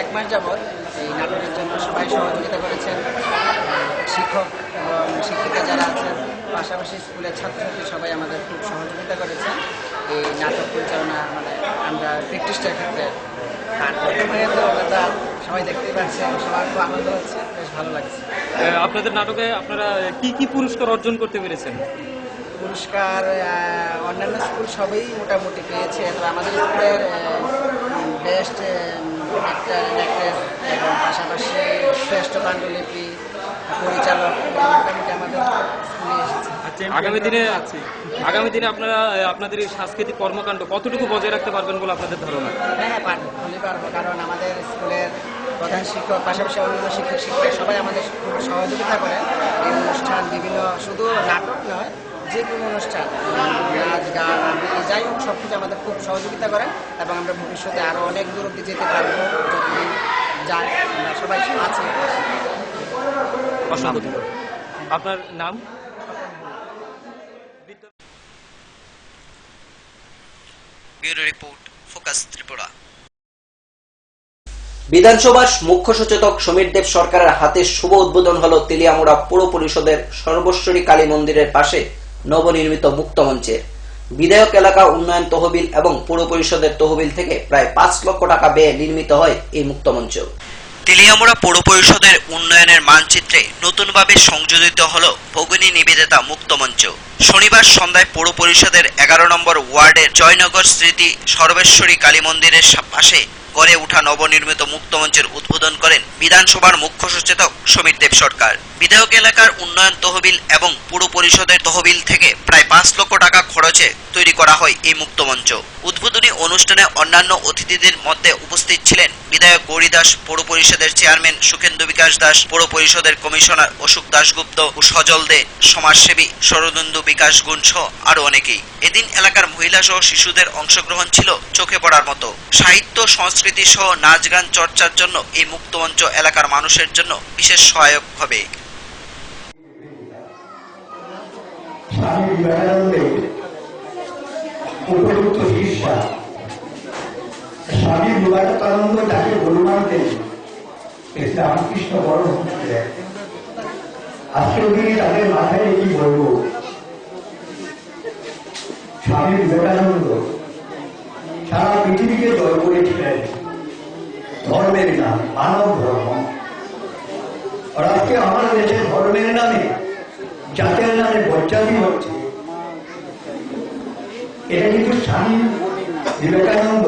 1 মাস যাবৎ এই নাটকের জন্য সবাই সহযোগিতা করেছেন। শিক্ষক এবং শিক্ষিকা যারা আছেন, পাশাপাশি স্কুলের ছাত্রছাত্রী সবাই আমাদের খুব সহযোগিতা করেছেন এই নাটক পরিচালনা মানে আমরা প্র্যাকটিসটার ক্ষেত্রে। আর প্রথমে তো আমরা সবাই দেখতেই পাচ্ছি, সবার খুব আনন্দ হচ্ছে, বেশ ভালো লাগছে। আপনাদের নাটকে আপনারা কি কি পুরস্কার অর্জন করতে পেরেছেন? পুরস্কার অন্যান্য স্কুল সবই মোটামুটি পেয়েছে, তবে আমাদের স্কুলের বেস্ট অ্যাক্টর অ্যাক্ট্রেস এবং পাশাপাশি শ্রেষ্ঠ পাণ্ডুলিপি পরিচালক মোটামুটি আমাদের স্কুলে এসেছে। আগামী দিনে আপনারা আপনাদের এই সাংস্কৃতিক কর্মকাণ্ড কতটুকু বজায় রাখতে পারবেন বলে আপনাদের ধারণা? হ্যাঁ পারবো, কারণ আমাদের স্কুলের প্রধান শিক্ষক পাশাপাশি অন্যান্য শিক্ষক সবাই আমাদের খুব সহযোগিতা করেন। এই অনুষ্ঠান বিভিন্ন শুধু নাটক নয়, যে কোনো অনুষ্ঠান, নাচ গান আবৃত্তি যাই হোক সব কিছু আমাদের খুব সহযোগিতা করেন এবং আমরা ভবিষ্যতে আরও অনেক দূর অব্দি যেতে পারবো যতদিন যাই। আমরা সবাই আছি। অসংখ্য ধন্যবাদ। আপনার নাম? Bureau report, focus Tripura. বিধানসভার মুখ্য সচেতক সমীর দেব সরকারের হাতে শুভ উদ্বোধন হল তেলিয়ামুড়া পৌর পরিষদের সর্বশ্বরী কালী মন্দিরের পাশে নবনির্মিত মুক্ত মঞ্চের। বিধায়ক এলাকা উন্নয়ন তহবিল এবং পৌর পরিষদের তহবিল থেকে প্রায় ৫ লক্ষ টাকা ব্যয়ে নির্মিত হয় এই মুক্ত মঞ্চ। তেলিয়ামুড়া পৌর পরিষদের উন্নয়নের মানচিত্রে নতুনভাবে সংযোজিত হল ভগিনী নিবেদিতা মুক্ত মঞ্চ। শনিবার সন্ধ্যায় পৌর পরিষদের ১১ নম্বর ওয়ার্ডের জয়নগর স্মৃতি সর্বেশ্বরী কালী মন্দিরের পাশে গড়ে ওঠা নবনির্মিত মুক্ত মঞ্চের উদ্বোধন করেন বিধানসভার মুখ্য সচেতক সমীর দেব সরকার। বিধায়ক এলাকার উন্নয়ন তহবিল এবং পুর পরিষদের তহবিল থেকে প্রায় ৫ লক্ষ টাকা খরচে তৈরি করা হয় এই মুক্ত মঞ্চ। উদ্বোধনী অনুষ্ঠানে অন্যান্য অতিথিদের মধ্যে উপস্থিত ছিলেন বিধায়ক গৌরী দাস, পৌর পরিষদের চেয়ারম্যান সুখেন্দু বিকাশ দাস, পৌর পরিষদের কমিশনার অশোক দাশগুপ্ত ও সজল দে, সমাজসেবী শরদেন্দু বিকাশ গুণ সহ আরো অনেকেই। এদিন এলাকার মহিলা সহ শিশুদের অংশগ্রহণ ছিল চোখে পড়ার মতো। সাহিত্য সংস্কৃতি সহ নাচ গান চর্চার জন্য এই মুক্ত মঞ্চ এলাকার মানুষের জন্য বিশেষ সহায়ক হবে। স্বামী বিবেকানন্দের উপযুক্ত শিষ্যা স্বামী বিবেকানন্দ যাকে গুরু মানতেন রামকৃষ্ণ পরমহংস, আজকের দিনে তাদের মাথায় কি বলবো। স্বামী বিবেকানন্দ সারা পৃথিবীকে জয় করেছিলেন ধর্মের নাম, মানব ধর্ম। আর আজকে আমার দেশে ধর্মের নামে, জাতের নামে বজ্জাতি হচ্ছে। এটা কিন্তু স্বামী বিবেকানন্দ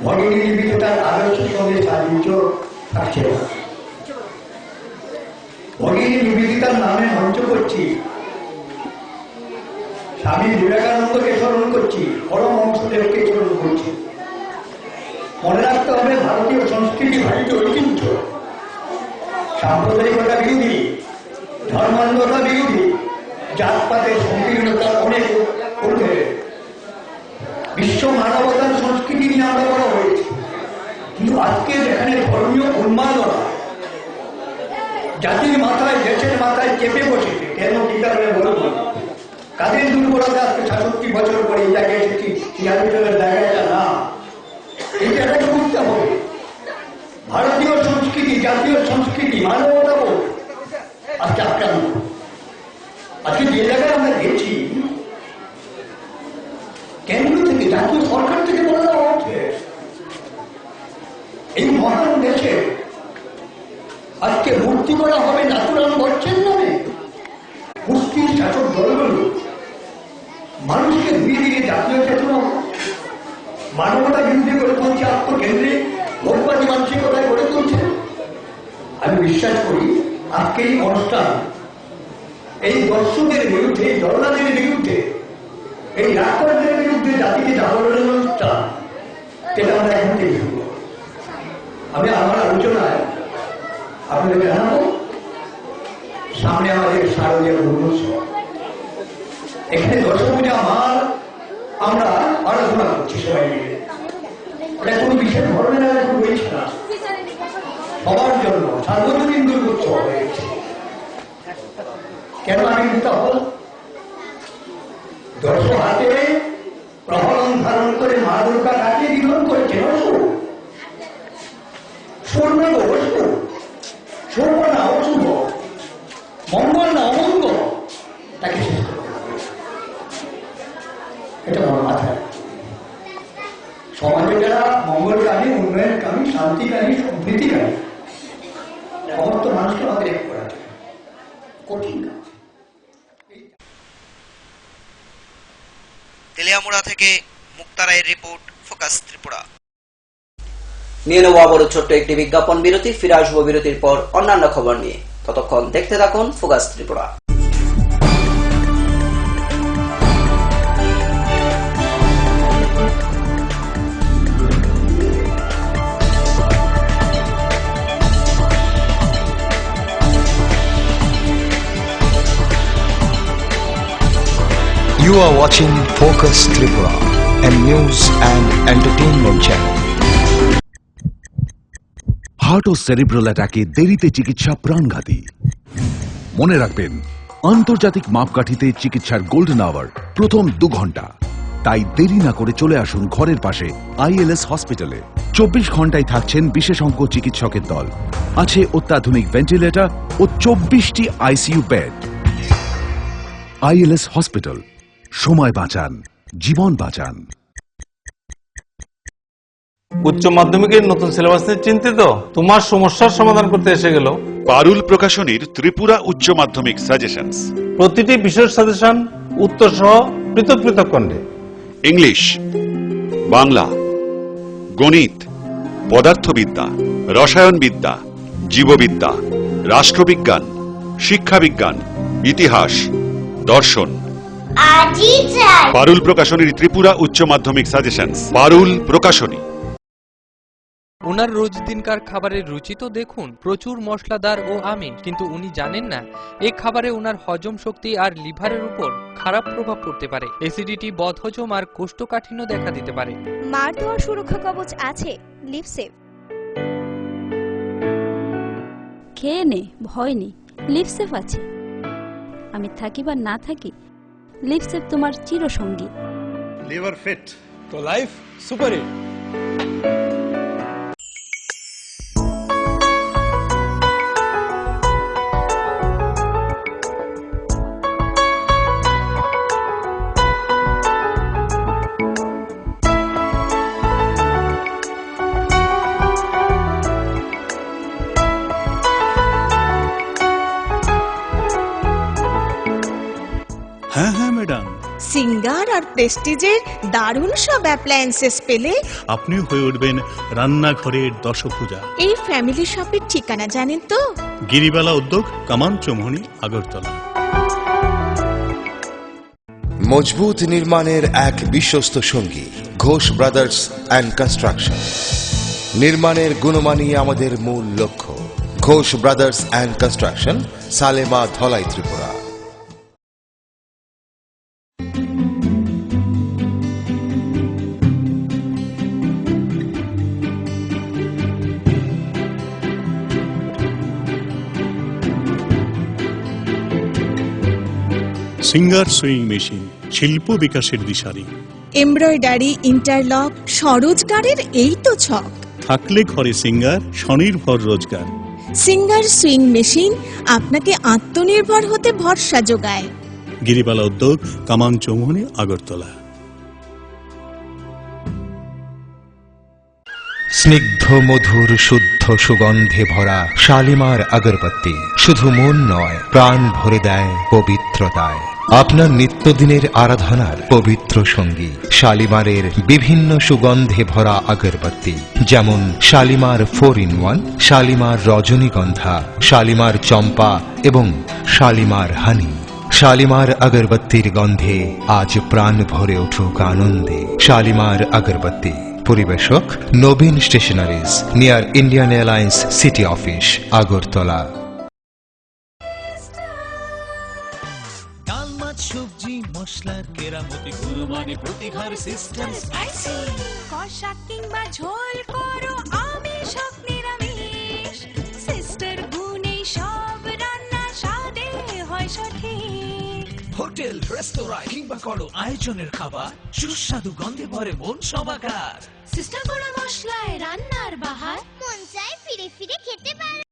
ভগিনী নিবেদিতার আদর্শের সঙ্গে সাহায্য থাকছে না। ভগিনী নিবেদিতার নামে মঞ্চ করছি, স্বামী বিবেকানন্দকে স্মরণ করছি, পরমহংসদেবকে স্মরণ করছি। মনে রাখতে হবে ভারতীয় সংস্কৃতি, ভারতীয় ঐতিহ্য সাম্প্রদায়িকতা বিরোধী, ধর্মান্ধতা বিরোধী, জাতপাতের সংকীর্ণতার অনেক ঊর্ধ্বে বিশ্ব মানবতার সংস্কৃতি নিয়ে আমরা বলা হয়েছে। কিন্তু আজকে যেখানে ধর্মীয় উন্মাদনা জাতির মাথায়, দেশের মাথায় চেপে বসেছে, কেন কি কারণে বলব, কাদের দুর্বলতা আজকে ৬৭ বছর পরে এই জায়গায় এসেছি, সিয়ারের জায়গাটা না, এই জায়গাটা বুঝতে হবে। ভারতীয় সংস্কৃতি, জাতীয় সংস্কৃতি, মানবতাবোধ আজকে আক্রান্ত। আজকে যে জায়গায় আমরা গেছি, কেন্দ্র থেকে, জাতীয় সরকার থেকে বলে দেওয়া হচ্ছে এই মহান দেশে আজকে মূর্তি করা হবে নাথুরাম গডসের নামে। মুসলিম শাসক দলগুলো মানুষকে ধীরে ধীরে জাতীয় চেতনা, মানবতা বিরুদ্ধে করে তুলছে, আত্মকেন্দ্রিক ভোটবাদী মানসিকতায় গড়ে তুলছে। আমি বিশ্বাস করি আজকে এই অনুষ্ঠান এই দর্শকের বিরুদ্ধে, এই দলদাদের বিরুদ্ধে, এই ডাক্তারদের বিরুদ্ধে জাতিকে জাগরণের অনুষ্ঠান, এটা আমরা এখন থেকে শুরু। আমি আমার আলোচনায় আপনাদের জানাবো সামনে আমাদের শারদীয় দুর্গোৎসব। এখানে দশপূজা মার আমরা আরাধনা করছি সবাই মিলে। এটা কোনো বিশেষ ধরনের আলোচনা হয়েছে না, সবার জন্য সার্বজনীন দুর্গোৎসব হয়েছে। কেন আমি উত্তাপ দশ হাতে প্রহরণ ধারণ করে মা দুর্গা কাটিয়ে বিধান করেছেন অশুভ, স্বর্ণ অশুভ, শোভনা অশুভ, তবে যারা মঙ্গলকামী, উন্নয়নকামী, শান্তিকামী, সম্প্রীতিকামী সমস্ত মানুষকে আমাদের এক করা কঠিন কাজ। তেলিয়ামুড়া থেকে মুক্তা রায়ের রিপোর্ট, ফোকাস ত্রিপুরা। নিয়ে নেব আবারও ছোট্ট একটি বিজ্ঞাপন বিরতি। ফিরে আসবো বিরতির পর অন্যান্য খবর নিয়ে। ততক্ষণ দেখতে থাকুন focus Tripura. You are watching Focus Tripura, a news and entertainment channel. Heart ও সেরিব্রাল অ্যাটাকে দেরিতে চিকিৎসা প্রাণঘাতী। মনে রাখবেন, আন্তর্জাতিক মাপকাঠিতে চিকিৎসার গোল্ডেন আওয়ার প্রথম 2 ঘন্টা। তাই দেরি না করে চলে আসুন ঘরের পাশে ILS হসপিটালে। 24 ঘন্টায় থাকছেন বিশেষজ্ঞ চিকিৎসকের দল। আছে অত্যাধুনিক ভেন্টিলেটর ও 24টি ICU বেড। ILS হসপিটাল, সময় বাঁচান, জীবন বাঁচান। উচ্চ মাধ্যমিকের নতুন সিলেবাস নিয়ে চিন্তিত? তোমার সমস্যার সমাধান করতে এসে গেল পারুল প্রকাশনীর ত্রিপুরা উচ্চ মাধ্যমিক সাজেশনস। প্রতিটি বিষয়ের সাজেশন উত্তর সহ পৃথক পৃথক খণ্ডে। ইংলিশ, বাংলা, গণিত, পদার্থবিদ্যা, রসায়নবিদ্যা, জীববিদ্যা, রাষ্ট্রবিজ্ঞান, শিক্ষাবিজ্ঞান, ইতিহাস, দর্শন। পারুল প্রকাশনীর ত্রিপুরা উচ্চ মাধ্যমিক সাজেশনস। পারুল প্রকাশনী। ওনার রোজ দিনকার খাবারের রুচি তো দেখুন, প্রচুর মশলাদার ও আমিষ, কিন্তু উনি জানেন না এই খাবারে ওনার হজম শক্তি আর লিভারের উপর খারাপ প্রভাব পড়তে পারে। অ্যাসিডিটি, বদহজম আর কোষ্ঠকাঠিন্য দেখা দিতে পারে। মার দেওয়ার সুরক্ষা কবচ আছে লিভসেভ। খেয়ে নে, ভয় নেই, লিভসেভ আছে। আমি থাকি বা না থাকি, লিভসেভ তোমার চিরসঙ্গী। লিভার ফিট তো লাইফ সুপার হিট। হ্যাঁ হ্যাঁ ম্যাডাম, সিঙ্গার আর প্রেস্টিজের দারুণ সব অ্যাপ্লায়েন্সেস পেলে আপনিও হয়ে উঠবেন রান্নাঘরের দশভুজা। এই ফ্যামিলি শপের ঠিকানা জানেন তো? গিরিবালা উদ্যোগ, কামান চৌমুহনী, আগরতলা। মজবুত নির্মাণের এক বিশ্বস্ত সঙ্গী, ঘোষ ব্রাদার্স অ্যান্ড কনস্ট্রাকশন। নির্মাণের গুণমানই আমাদের মূল লক্ষ্য। Ghosh brothers and construction, Salema, Dhalai, Tripura. Singer sewing machine, শিল্প বিকাশের দিশারি। এমব্রয়ডারি, ইন্টারলক, স্বরোজগারের এই তো ছক। থাকলে ঘরে সিঙ্গার, স্বনির্ভর রোজগার। সিঙ্গার সুইং মেশিন আপনাকে আত্মনির্ভর হতে ভরসা যোগায়। গিরিবালা উদ্যোগ, কামান চৌমুহনী, আগরতলা। স্নিগ্ধ মধুর শুদ্ধ সুগন্ধে ভরা শালিমার আগরবাতি শুধু মন নয়, প্রাণ ভরে দেয় পবিত্রতায়। আপনার নিত্যদিনের আরাধনার পবিত্র সঙ্গী শালিমারের বিভিন্ন সুগন্ধে ভরা আগরবাতি, যেমন শালিমার 4-in-1, শালিমার রজনীগন্ধা, শালিমার চম্পা এবং শালিমার হানি। শালিমার আগরবাতির গন্ধে আজ প্রাণ ভরে উঠুক আনন্দে। শালিমার আগরবাতি। পরিবেশক Nabin stationeries, near Indian Airlines city office, Agartala. ডাল, মাছ, সবজি, মশলার কেরামতি, গুণমানে প্রতি ঘর সিস্টেম স্পাইসি। কষা কিংবা ঝোল করো আমিষ হোক নিরামিষ, সিস্টার গুণে সব রান্না স্বাদে হয় সঠিক। হোটেল, রেস্তোরাঁ কিংবা করো আয়োজনের খাবার, সুস্বাদু গন্ধে ভরে মন সবাকার। সিস্টার গুঁড়ো মশলায় রান্নার বাহার, মন চায় ফিরে ফিরে খেতে পারে।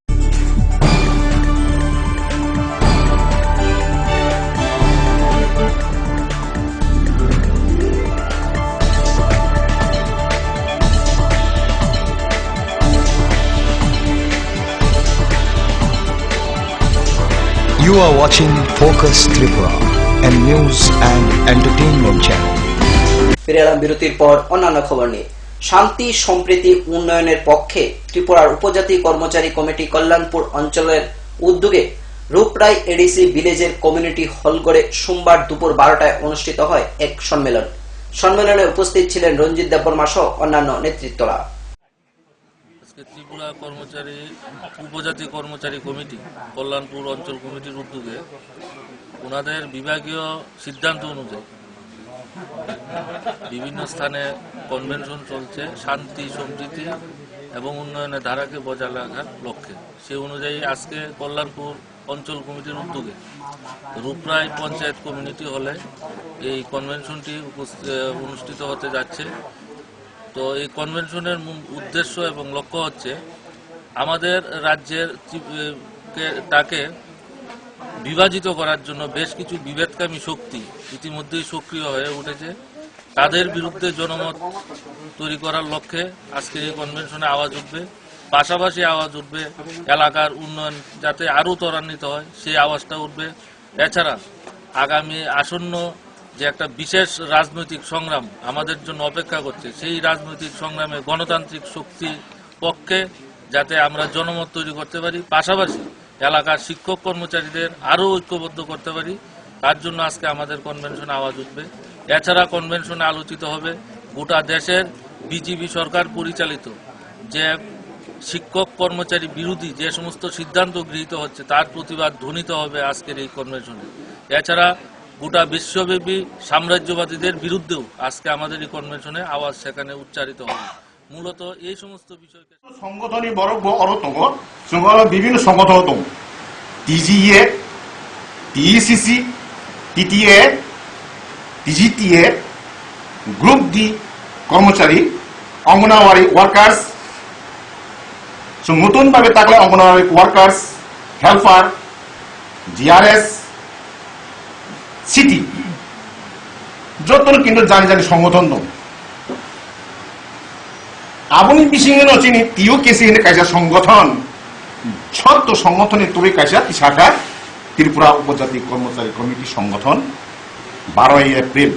You are watching Focus Tripura, a news and entertainment channel. ফিরে এলাম বিরতির পর অন্যান্য খবর নিয়ে। শান্তি সম্প্রীতি উন্নয়নের পক্ষে ত্রিপুরার উপজাতি কর্মচারী কমিটি কল্যাণপুর অঞ্চলের উদ্যোগে রূপরাই এডিসি ভিলেজের কমিউনিটি হলঘরে সোমবার দুপুর 12টায় অনুষ্ঠিত হয় এক সম্মেলন। সম্মেলনে উপস্থিত ছিলেন রঞ্জিত দেববর্মা সহ অন্যান্য নেতৃত্বরা। ত্রিপুরা কর্মচারী উপজাতি কর্মচারী কমিটি কল্যাণপুর অঞ্চল কমিটির উদ্যোগে ওনাদের বিভাগীয় সিদ্ধান্ত অনুযায়ী বিভিন্ন স্থানে কনভেনশন চলছে শান্তি সম্প্রীতি এবং উন্নয়নের ধারাকে বজায় রাখার লক্ষ্যে। সে অনুযায়ী আজকে কল্যাণপুর অঞ্চল কমিটির উদ্যোগে রূপরাই পঞ্চায়েত কমিউনিটি হলে এই কনভেনশনটি অনুষ্ঠিত হতে যাচ্ছে। তো এই কনভেনশনের মূল উদ্দেশ্য এবং লক্ষ্য হচ্ছে আমাদের রাজ্যের তাকে বিভাজিত করার জন্য বেশ কিছু বিভেদকামী শক্তি ইতিমধ্যেই সক্রিয় হয়ে উঠেছে। তাদের বিরুদ্ধে জনমত তৈরি করার লক্ষ্যে আজকের এই কনভেনশনে আওয়াজ উঠবে। পাশাপাশি আওয়াজ উঠবে এলাকার উন্নয়ন যাতে আরও ত্বরান্বিত হয় সেই আওয়াজটা উঠবে। এছাড়া আগামী আসন্ন যে একটা বিশেষ রাজনৈতিক সংগ্রাম আমাদের জন্য অপেক্ষা করছে সেই রাজনৈতিক সংগ্রামে গণতান্ত্রিক শক্তির পক্ষে যাতে আমরা জনমত তৈরি করতে পারি, পাশাপাশি এলাকার শিক্ষক কর্মচারীদের আরও ঐক্যবদ্ধ করতে পারি, তার জন্য আজকে আমাদের কনভেনশনে আওয়াজ উঠবে। এছাড়া কনভেনশনে আলোচিত হবে গোটা দেশের বিজেপি সরকার পরিচালিত যে শিক্ষক কর্মচারী বিরোধী যে সমস্ত সিদ্ধান্ত গৃহীত হচ্ছে তার প্রতিবাদ ধ্বনিত হবে আজকের এই কনভেনশনে। এছাড়া গোটা বিশ্বব্যাপী সাম্রাজ্যবাদীদের বিরুদ্ধেও আজকে আমাদের এই কনভেনশনে আওয়াজ সেখানে উচ্চারিত হবে। মূলত এই সমস্ত বিষয়কে সংগঠন이 뭐라고 어렵던 거 정말 বিভিন্ন সংগঠন 동 DGA, DECC, DTA, DGTA, group D কর্মচারী অঙ্গনওয়াড়ি ওয়ার্কার্স নতুনভাবে থাকলে anganwadi workers helper GRS city যত কিন্তু জানি সংগঠন দं 아버님 비싱은 어찌니 띄우 계시는 가자 সংগঠন 첫 সংগঠনের তৈরি কাজা শাখা ত্রিপুরা উপজাতি কর্মচারী কমিটি সংগঠন 12ই এপ্রিল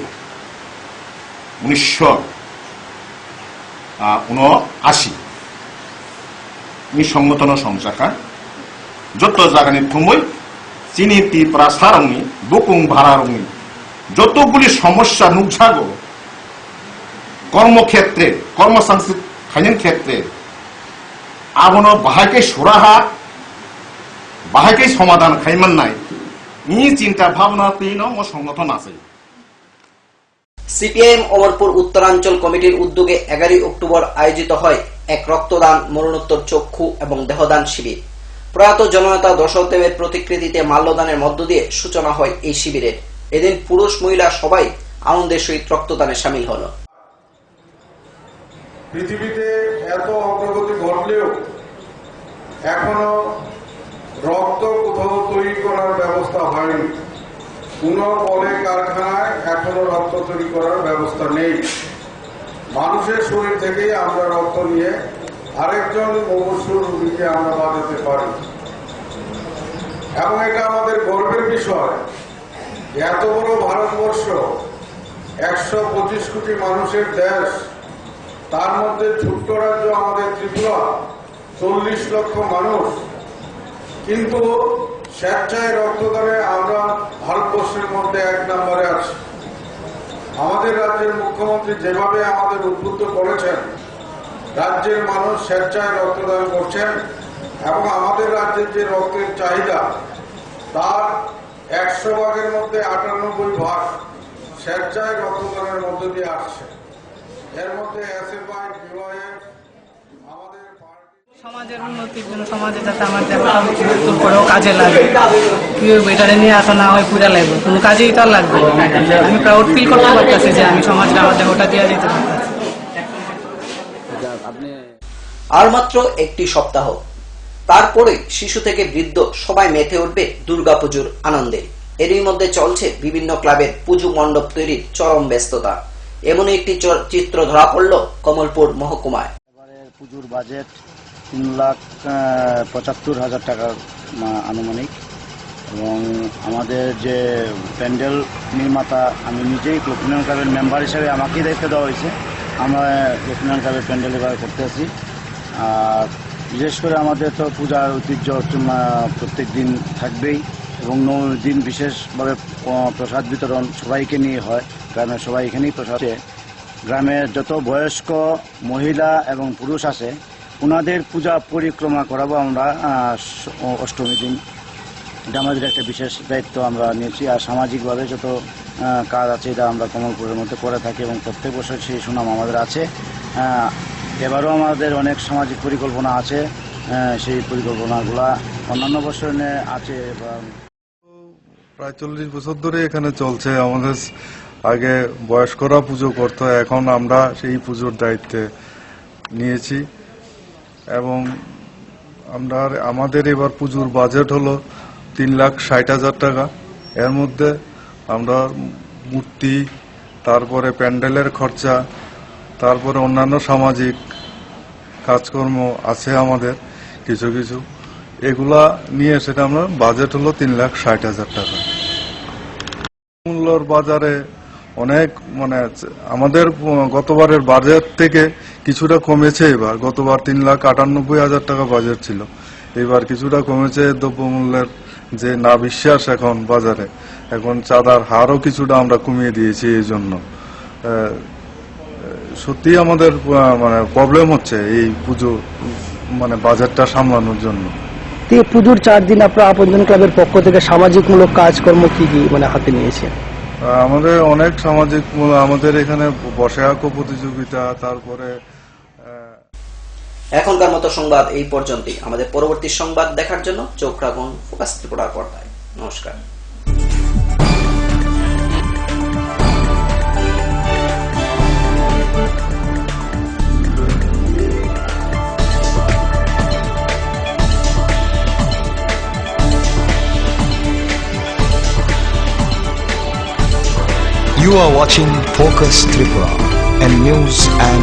1979 이 সংগঠন সংশাখা যত জায়গায় তুমই চিনি ত্রিপুরা সারংনি বুকুং ভাড়ারংনি যতগুলি সমস্যা নুকঝাগো কর্মক্ষেত্রে কর্মসংস্থান খাই는 ক্ষেত্রে আবনো বাহাকে সুরাহা বাহাকে সমাধান খাইমান নাই 이 চিন্তা ভাবনা তিন ও সংগঠন আছে। সিপিআইএম অমরপুর উত্তরাঞ্চল কমিটির উদ্যোগে 11 অক্টোবর আয়োজিত হয় এক রক্তদান মরণোত্তর চক্ষু এবং দেহদান শিবির। প্রয়াত জননেতা দশরথদেবের প্রতিকৃতিতে মাল্যদানের মধ্য দিয়ে সূচনা হয় এই শিবিরের। এদিন পুরুষ মহিলা সবাই আনন্দের সহিত রক্তদানে সামিল হল। পৃথিবীতে এত অগ্রগতি ঘটলেও এখনো রক্ত কোথাও তৈরি করার ব্যবস্থা হয়নি। কোন কলে কারখানায় এখনো রক্ত তৈরি করার ব্যবস্থা নেই। মানুষের শরীর থেকেই আমরা রক্ত নিয়ে আরেকজন মুমূর্ষু রোগীকে আমরা বাঁচাতে পারি এবং এটা আমাদের গর্বের বিষয়। এত বড় ভারতবর্ষ 125 কোটি মানুষের দেশ, তার মধ্যে ছোট্ট রাজ্য আমাদের ত্রিপুরা 40 লক্ষ মানুষ, কিন্তু স্বেচ্ছায় রক্তদানে আমরা ভারতবর্ষের মধ্যে 1 নম্বরে আছি। আমাদের রাজ্যের মুখ্যমন্ত্রী যেভাবে আমাদের উদ্বুদ্ধ করেছেন, রাজ্যের মানুষ স্বেচ্ছায় রক্তদান করছেন এবং আমাদের রাজ্যের যে রক্তের চাহিদা তার 100 ভাগের মধ্যে 98 ভাগ স্বেচ্ছায় রক্তদানের মধ্য দিয়ে আসছে। এর মধ্যে এসএফআই, বিওআইএফ, আমাদের সমাজের উন্নতির জন্য সমাজে যাতে আমার দেহটা মৃত্যুর পরেও কাজে লাগে, কেউ বেটারে নিয়ে আসা না হয় পুরা লাগবে, কোনো কাজেই তার লাগবে। আমি প্রাউড ফিল করতে পারতেছি যে আমি সমাজে আমার দেহটা দিয়ে যেতে পারতেছি। আর মাত্র একটি সপ্তাহ, তারপরে শিশু থেকে বৃদ্ধ সবাই মেতে উঠবে দুর্গাপুজোর আনন্দে। এরই মধ্যে চলছে বিভিন্ন ক্লাবের পুজো মণ্ডপ তৈরির চরম ব্যস্ততা। এমনই একটি চিত্র ধরা পড়ল কমলপুর মহকুমায়। পুজোর বাজেট 3,75,000 টাকা আনুমানিক। এবং আমাদের যে প্যান্ডেল নির্মাতা, আমি নিজেই লক্ষ্মীনারায়ণ ক্লাবের মেম্বার হিসেবে আমাকেই দায়িত্ব দেওয়া হয়েছে। আমরা লক্ষ্মীনারায়ণ ক্লাবের প্যান্ডেল এবার করতে আছি। আর বিশেষ করে আমাদের তো পূজার ঐতিহ্য প্রত্যেক দিন থাকবেই, এবং 9 দিন বিশেষভাবে প্রসাদ বিতরণ সবাইকে নিয়ে হয়। গ্রামের সবাই এখানেই প্রসাদ। গ্রামের যত বয়স্ক মহিলা এবং পুরুষ আছে ওনাদের পূজা পরিক্রমা করাবো আমরা 8ম দিন। এটা আমাদের একটা বিশেষ দায়িত্ব আমরা নিয়েছি। আর সামাজিকভাবে যত কাজ আছে এটা আমরা কমলপুরের মধ্যে করে থাকি এবং প্রত্যেক বছর সেই সুনাম আমাদের আছে। এবারও আমাদের অনেক সামাজিক পরিকল্পনা আছে, সেই পরিকল্পনাগুলা অন্যান্য বছর আছে। প্রায় 40 বছর ধরে এখানে চলছে। আমাদের আগে বয়স্করা পুজো করতো, এখন আমরা সেই পুজোর দায়িত্বে নিয়েছি। এবং আমাদের এবার পুজোর বাজেট হলো 3,60,000 টাকা। এর মধ্যে আমরা মূর্তি, তারপরে প্যান্ডেলের খরচা, তারপরে অন্যান্য সামাজিক কাজকর্ম আছে আমাদের কিছু কিছু, এগুলা নিয়ে সেটা আমরা বাজেট হলো 3,60,000 টাকা। মূল্যর বাজারে অনেক আমাদের গতবারের বাজেট থেকে কিছুটা কমেছে। এবার গতবার 3,98,000 টাকা বাজেট ছিল, এবার কিছুটা কমেছে। দ্রব্যমূল্যের যে না বিশ্বাস এখন বাজারে, এখন চাঁদার হারও কিছুটা আমরা কমিয়ে দিয়েছি। এই জন্য সত্যি আমাদের প্রবলেম হচ্ছে এই পুজো বাজারটা সামলানোর জন্য। পুজোর 4 দিন আপনার আপনজন ক্লাবের পক্ষ থেকে সামাজিকমূলক কাজকর্ম কি কি হাতে নিয়েছে? আমাদের অনেক সামাজিক, আমাদের এখানে বসে আঁকো প্রতিযোগিতা, তারপরে। এখনকার মতো সংবাদ এই পর্যন্তই। আমাদের পরবর্তী সংবাদ দেখার জন্য চোখ রাখুন ফোকাস ত্রিপুরার পর্দায়। নমস্কার। You are watching Focus Tripura, a news and